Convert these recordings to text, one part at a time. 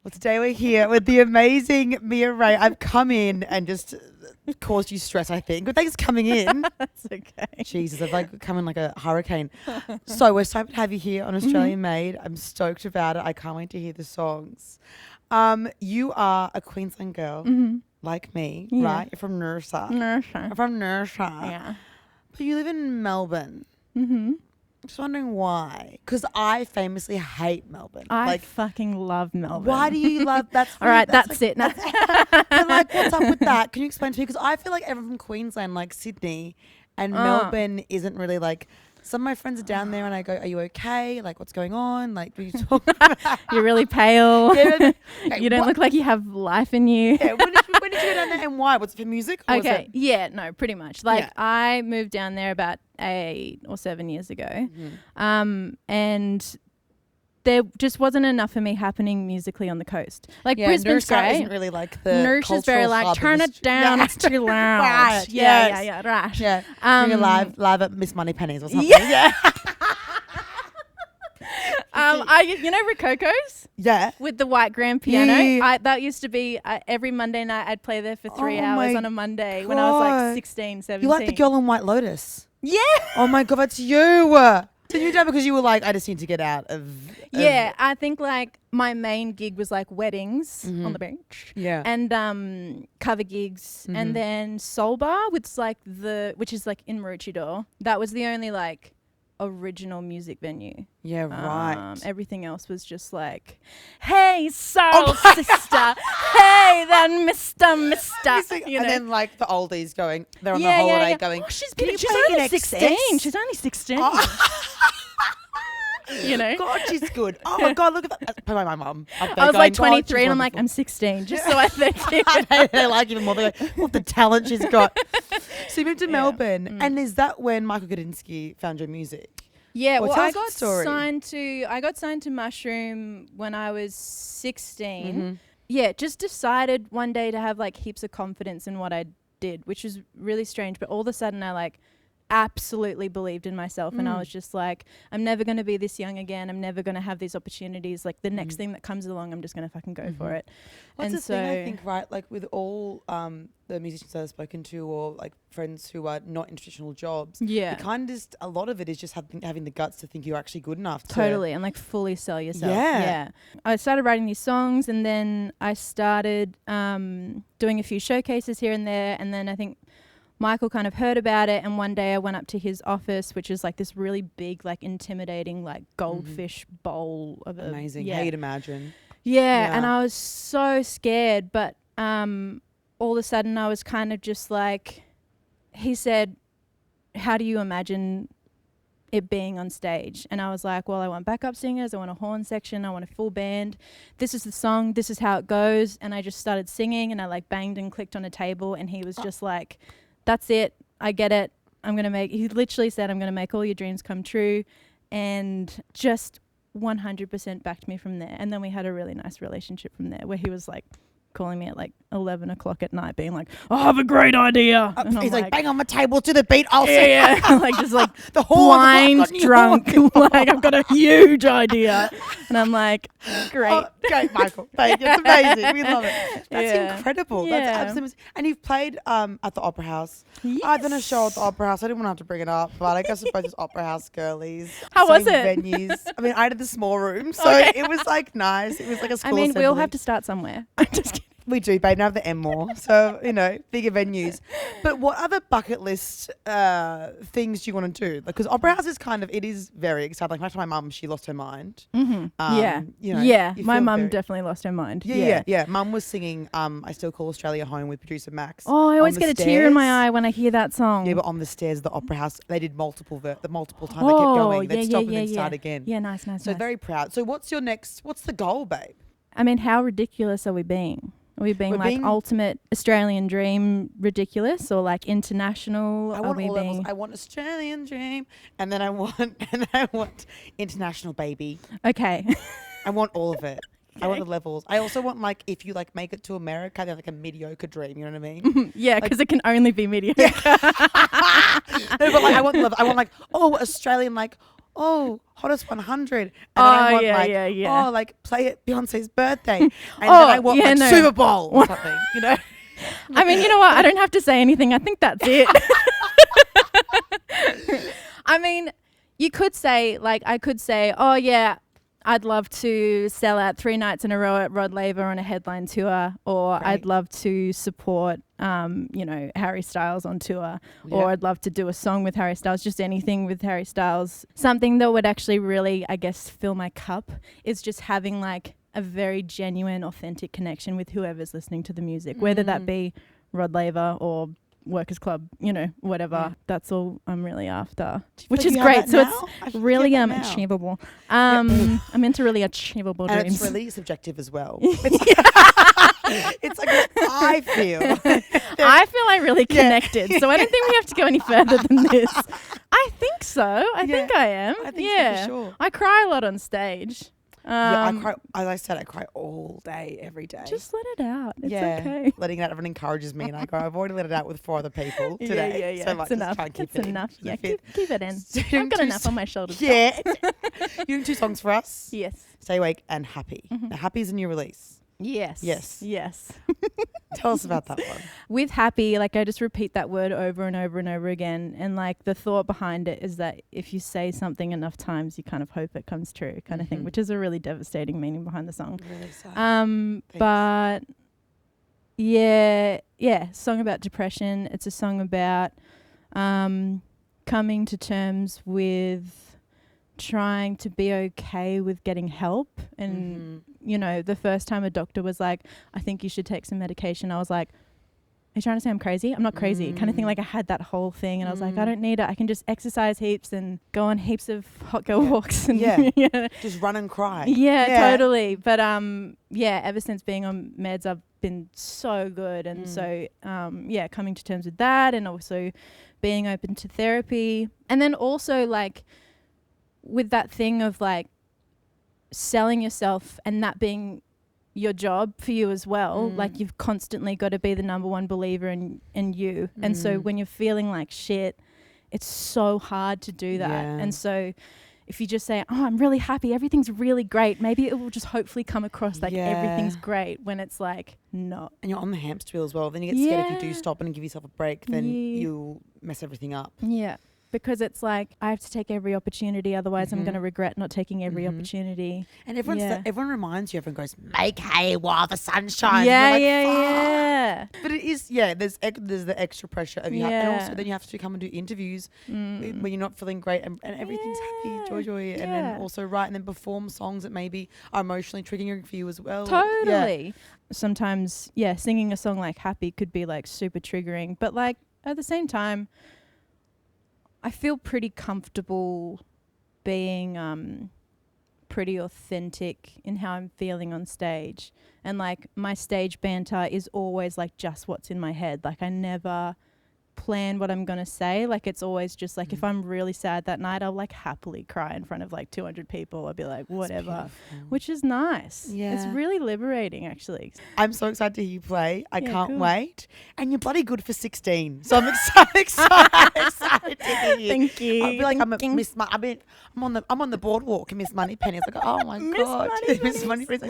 Well, today we're here with the amazing Mia Wray. I've come in and just caused you stress, I think. But thanks for coming in. That's okay. Jesus, I've like come in like a hurricane. So we're so happy to have you here on Australian Made. I'm stoked about it. I can't wait to hear the songs. You are a Queensland girl, like me, right? You're from Noosa. Nurse. From Noosa. Yeah. But you live in Melbourne. Just wondering why. Because I famously hate Melbourne. I fucking love Melbourne. Why do you love that? All right, that's like, it. That's But like, what's up with that? Can you explain to me? Because I feel like everyone from Queensland, like Sydney, and Melbourne isn't really like. Some of my friends are down there, and I go, "Are you okay? Like, what's going on? Like, what are you talking about?" You're really pale. Okay, You don't look like you have life in you. Yeah, when did you go down there, and why? Was it for music? Or was Okay. it? Yeah. No. Pretty much. Like Yeah. I moved down there about 8 or 7 years ago, and there just wasn't enough for me happening musically on the coast. Like Brisbane's Noosa great. isn't really like the Noosa's very cultural like hub of turn it Aust- down. Yeah. It's too loud. Right, Yeah. yes. Yeah. Right. Yeah, doing a live at Miss Money Pennies or something. Yeah. Yeah. You know Rococo's Yeah. with the white grand piano. Yeah. That used to be every Monday night. I'd play there for 3 Oh hours my on a Monday when I was God. like 16, 17. You like the girl in White Lotus? Yeah. Oh my God, that's you. So you did because you were like, I just need to get out of. Yeah, I think like my main gig was like weddings on the beach. Yeah. And cover gigs, and then Soul Bar, which is like in Maroochydore. That was the only like original music venue. Yeah, right. Everything else was just like, hey, soul sister, hey, then Mister. And then like the oldies going, they're on the holiday going, Oh, she's "Can you she's play only in 16. excess?" She's only 16. You know? God, she's good. Oh my God, look at that. That's probably my mum. I was like 23 and I'm like, I'm 16, just so I think. they like even more. They're like, what the talent she's got. So you moved to Melbourne. And is that when Michael Gudinski found your music? Yeah, Well, well, tell I us the got story. signed to Mushroom when I was 16. Yeah, just decided one day to have like heaps of confidence in what I did, which is really strange. But all of a sudden, I like absolutely believed in myself, and I was just like, I'm never going to be this young again. I'm never going to have these opportunities. Like the next thing that comes along, I'm just going to fucking go for it. Well, and that's the thing, I think, right? Like with all the musicians that I've spoken to, or like friends who are not in traditional jobs, yeah, it kind of just, a lot of it is just having the guts to think you're actually good enough. Totally, and like fully sell yourself. Yeah. I started writing these songs, and then I started doing a few showcases here and there, and then I think Michael kind of heard about it, and one day I went up to his office, which is like this really big, like intimidating, like goldfish bowl of Amazing. Yeah. How you'd imagine. Yeah, and I was so scared, but all of a sudden I was kind of just like, he said, how do you imagine it being on stage? And I was like, well, I want backup singers, I want a horn section, I want a full band. This is the song, this is how it goes. And I just started singing, and I like banged and clicked on a table, and he was just like, that's it, I get it. He literally said, I'm going to make all your dreams come true, and just 100% backed me from there. And then we had a really nice relationship from there, where he was like calling me at like 11 o'clock at night being like, I have a great idea. And He's I'm like, bang on my table to the beat. I'll sing. yeah. Like just like The horn, blind I've got new drunk. horn. Like I've got a huge idea. And I'm like, great. Oh, great, Michael. Thank you. It's amazing. We love it. That's Yeah. incredible. Yeah. That's absolutely. And you've played at the Opera House. Yes. I've done a show at the Opera House. I didn't want to have to bring it up, but I guess suppose it's Opera House girlies. How was same it? Venues. I mean, I did the small room, so it was like nice. It was like a school I mean, we all assembly. have to start somewhere. I'm just kidding. We do, babe. Now have the M more. So, bigger venues. But what other bucket list things do you want to do? Because Opera House is it is very exciting. Like, my mum, she lost her mind. Yeah. You My feel mum very- definitely lost her mind. Yeah. Mum was singing I Still Call Australia Home with producer Max. Oh, I always on the get a tear in my stairs. eye when I hear that song. Yeah, but on the stairs of the Opera House, they did multiple times they kept going. They'd stop and then start again. Yeah, nice. So very proud. So what's the goal, babe? I mean, how ridiculous are we being? Are we being We're like being- ultimate Australian dream ridiculous, or like international? I Are want we all being levels. I want Australian dream, and then I want international baby. okay? I want all of it. I want the levels. I also want if you make it to America, they're like a mediocre dream. You know what I mean? Yeah, because it can only be mediocre. No, but I want the level. I want Australian hottest 100. And then I want yeah. like play at Beyonce's birthday. And then I want Super Bowl or something, you know? I mean, you know what? I don't have to say anything. I think that's it. I mean, you could say, like, I could say, oh, yeah, I'd love to sell out 3 nights in a row at Rod Laver on a headline tour, or Right. I'd love to support, Harry Styles on tour, or I'd love to do a song with Harry Styles, just anything with Harry Styles. Something that would actually really, I guess, fill my cup is just having like a very genuine, authentic connection with whoever's listening to the music, whether that be Rod Laver or Workers Club, whatever. That's all I'm really after, which is great. So it's really achievable. I'm into really achievable dreams. And it's really subjective as well. It's like what I feel. I feel like really connected. So I don't think we have to go any further than this. I think so. I think I am. I think so for sure. I cry a lot on stage. I cry, as I said, I cry all day, every day. Just let it out. It's okay. Letting it out, everyone encourures me, and I go, I've already let it out with 4 other people today. Yeah. So like, it's enough. Try and keep It's it enough. in. Yeah, keep it in. I've got enough on my shoulders. Yeah. You're doing 2 songs for us. Yes. Stay Awake and Happy. Now, Happy is a new release. Yes. Tell us about that one. With Happy, like I just repeat that word over and over and over again. And like the thought behind it is that if you say something enough times, you kind of hope it comes true kind of thing, which is a really devastating meaning behind the song. Really sad. But yeah, song about depression. It's a song about coming to terms with trying to be okay with getting help. And the first time a doctor was like, I think you should take some medication, I was like, are you trying to say I'm crazy? I'm not crazy kind of thing. Like I had that whole thing and I was like, I don't need it. I can just exercise heaps and go on heaps of hot girl walks and just run and cry. Totally. But ever since being on meds, I've been so good. And so coming to terms with that, and also being open to therapy. And then also like with that thing of like selling yourself and that being your job for you as well, like you've constantly got to be the number one believer in you. And so when you're feeling like shit, it's so hard to do that. And so if you just say, oh, I'm really happy, everything's really great, maybe it will just hopefully come across like everything's great, when it's like not. And you're on the hamster wheel as well. Then you get scared if you do stop and give yourself a break, then you'll mess everything up. Yeah. Because it's like, I have to take every opportunity, otherwise I'm going to regret not taking every opportunity. And everyone reminds you, everyone goes, make hay while the sun shines. Yeah. But it is, there's the extra pressure of you. And also then you have to come and do interviews when you're not feeling great and everything's happy, joy. And then also write and then perform songs that maybe are emotionally triggering for you as well. Totally. Yeah. Sometimes, singing a song like Happy could be like super triggering. But like at the same time, I feel pretty comfortable being pretty authentic in how I'm feeling on stage. And like my stage banter is always like just what's in my head. Like I never plan what I'm going to say. Like it's always just like if I'm really sad that night, I'll like happily cry in front of like 200 people. I'll be like, whatever, which is nice. Yeah. It's really liberating actually. I'm so excited to hear you play. I can't wait. And you're bloody good for 16. So I'm excited to hear you. Thank you. I feel like I'm a Miss Money. I'm on the boardwalk in Miss Moneypenny. It's like, oh my God. Miss Moneypenny.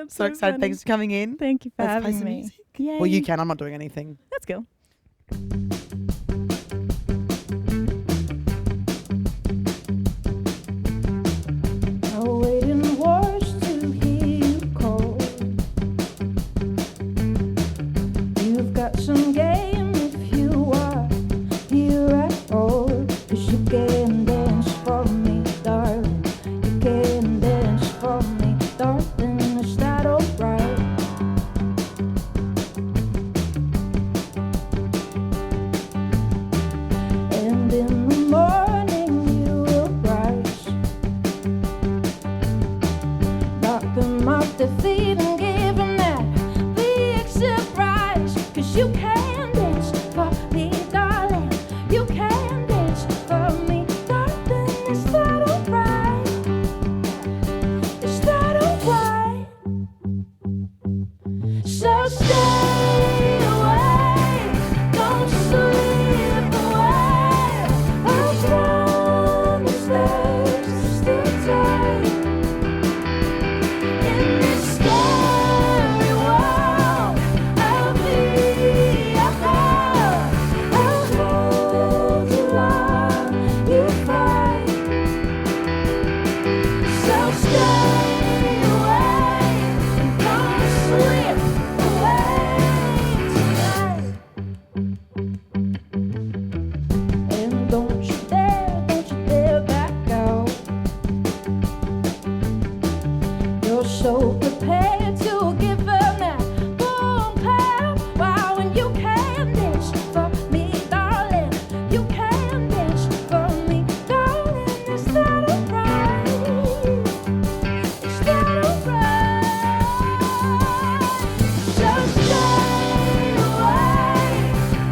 So excited. Funny. Thanks for coming in. Thank you for Let's play having some me. music. Yay. Well, you can. I'm not doing anything. Let's go. I'll wait and watch to hear you call. You've got some game if you are here at all. 'Cause you can dance for me, darling. You can dance for me, darling. Is that alright? And in the morning you will rise, knock them off their feet and give them that big surprise. 'Cause you can dance for me, darling. You can dance for me, darling. Is that alright? Is that alright? So stay away, don't slip away. I'll promise so prepared to give them that boom clap. Wow, and you can dance for me, darling. You can dance for me, darling. Is that alright? Is that alright? Just stay away,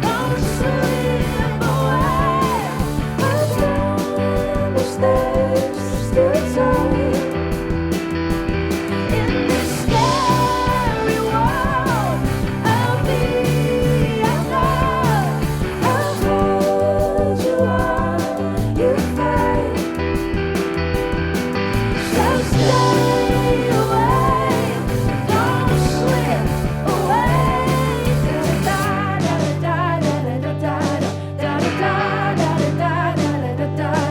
don't slip away. As long as there's still time. In this scary world, I'll be your love. I'll hold you on your face. So stay away, don't slip away. Da da da da da da da da da da da da da da da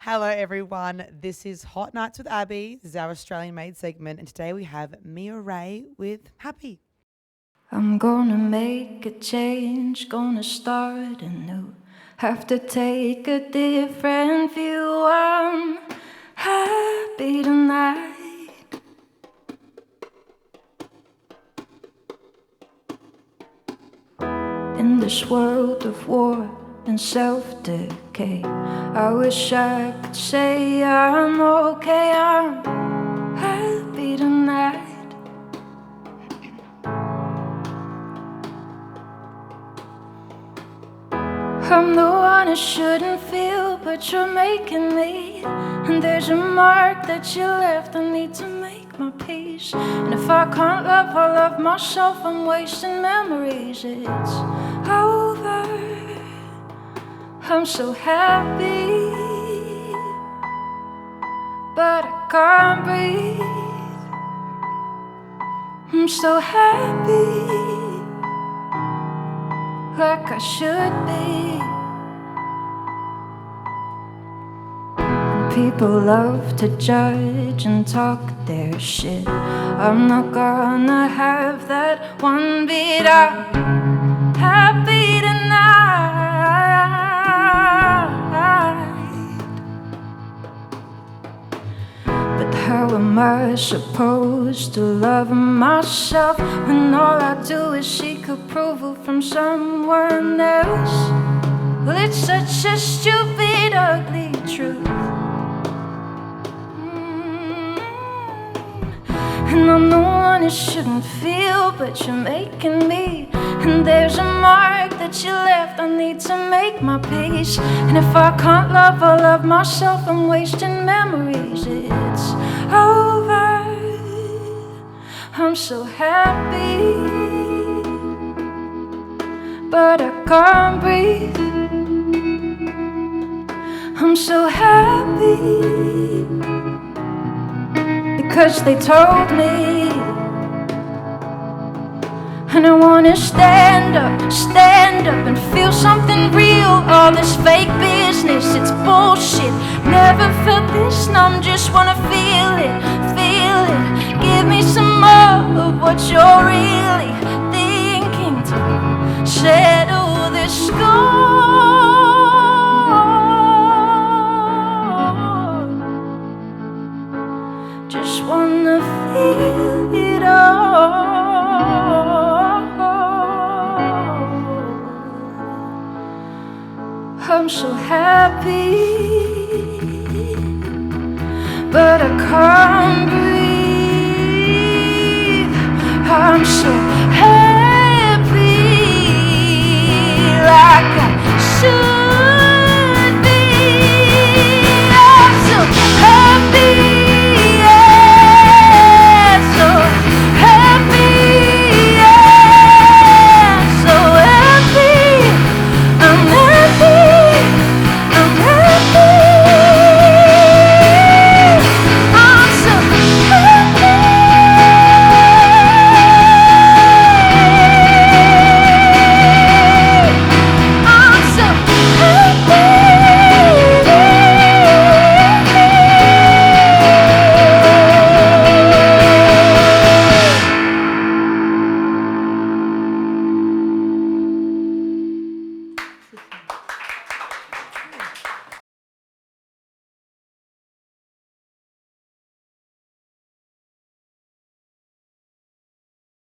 Hello, everyone. This is Hot Nights with Abbie. This is our Australian-made segment, and today we have Wray with Happy. I'm gonna make a change, gonna start anew. Have to take a different view. I'm happy tonight. In this world of war and self-decay, I wish I could say I'm okay. I'm happy tonight. I'm the one who shouldn't feel, but you're making me. And there's a mark that you left, I need to make my peace. And if I can't love, I love myself, I'm wasting memories. It's over, I'm so happy, but I can't breathe. I'm so happy, like I should be. And people love to judge and talk their shit. I'm not gonna have that one bit. I'm happy tonight. But how am I supposed to love myself when all I do is seek approval from someone else? Well, it's such a stupid, ugly truth. And I'm the one who shouldn't feel, but you're making me. And there's a mark that you left, I need to make my peace. And if I can't love, I love myself, I'm wasting memories. It's over, I'm so happy, but I can't breathe. I'm so happy because they told me. And I wanna stand up and feel something real. All this fake business, it's bullshit. Never felt this numb, just wanna feel it, feel it. Give me some more of what you're really thinking to settle this score. Just wanna feel it all. I'm so happy, but I can't breathe. I'm sure.